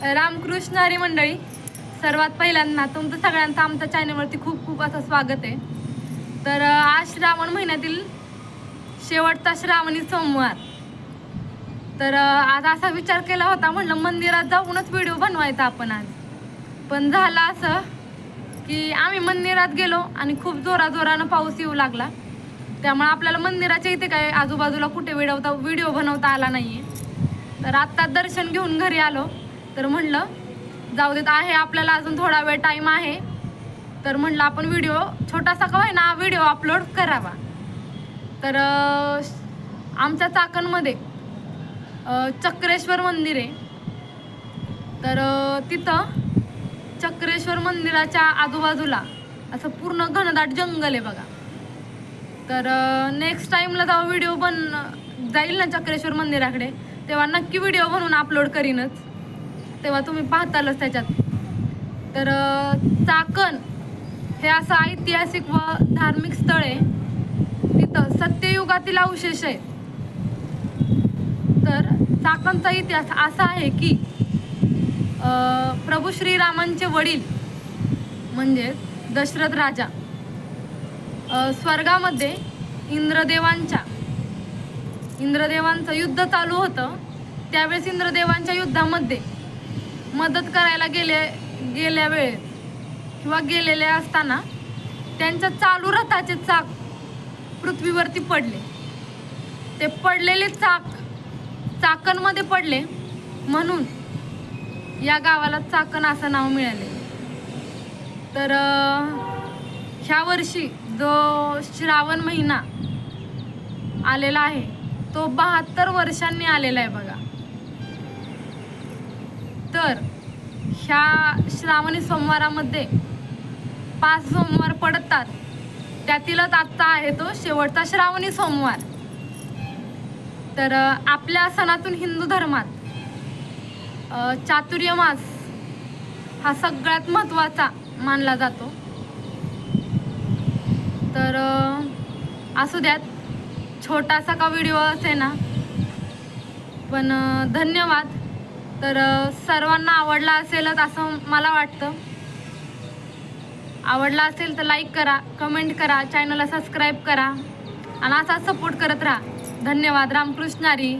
रामकृष्ण हरी मंडळी, सर्वात पहिल्यांदा तुमचं सगळ्यांचं आमच्या चॅनलवरती खूप खूप असं स्वागत आहे. तर आज श्रावण महिन्यातील शेवटचा श्रावणी सोमवार. तर आज असा विचार केला होता, म्हटलं मंदिरात जाऊनच व्हिडिओ बनवायचा आपण आज. पण झालं असं की आम्ही मंदिरात गेलो आणि खूप जोराजोरानं पाऊस येऊ लागला. त्यामुळे आपल्याला मंदिराच्या इथे काय आजूबाजूला कुठे व्हिडिओ बनवता आला नाही आहे. तर आत्ता दर्शन घेऊन घरी आलो. तर म्हणलं जाऊ देत आहे, आपल्याला अजून थोडा वेळ टाईम आहे. तर म्हणलं आपण व्हिडिओ छोटासा का होईना व्हिडिओ अपलोड करावा. तर आमच्या चाकणमध्ये चक्रेश्वर मंदिर आहे. तर तिथं चक्रेश्वर मंदिराच्या आजूबाजूला असं पूर्ण घनदाट जंगल आहे बघा. तर नेक्स्ट टाईमला जेव्हा व्हिडिओ जाईल ना चक्रेश्वर मंदिराकडे, तेव्हा नक्की व्हिडिओ बनवून अपलोड करीनच, तेव्हा तुम्ही पाहतालच त्याच्यात. तर चाकण हे असं ऐतिहासिक व धार्मिक स्थळ आहे. तिथं सत्ययुगातील अवशेष आहे. तर चाकणचा इतिहास असा आहे की प्रभू श्रीरामांचे वडील म्हणजे दशरथ राजा स्वर्गामध्ये इंद्रदेवांचं युद्ध चालू होतं. त्यावेळेस इंद्रदेवांच्या युद्धामध्ये मदत करायला गेल्या वेळेस किंवा गेलेले असताना त्यांच्या चालू रथाचे चाक पृथ्वीवरती पडले. ते पडलेले चाक चाकणमध्ये पडले, म्हणून या गावाला चाकण असं नाव मिळाले. तर ह्या वर्षी जो श्रावण महिना आलेला आहे तो 72 वर्षांनी आलेला आहे बघा. तर ह्या श्रावणी सोमवारामध्ये 5 सोमवार पडतात, त्यातीलच आजचा आहे तो शेवटचा श्रावणी सोमवार. तर आपल्या सनातन हिंदू धर्मात चातुर्मास हा सगळ्यात महत्त्वाचा मानला जातो. तर असू द्यात, छोटासा का व्हिडिओ असे ना, पण धन्यवाद. तर सर्वांना आवडला असेलच असं मला वाटतं. आवडला असेल तर लाईक करा, कमेंट करा, चॅनलला सबस्क्राईब करा आणि असा सपोर्ट करत राहा. धन्यवाद. रामकृष्ण हरी.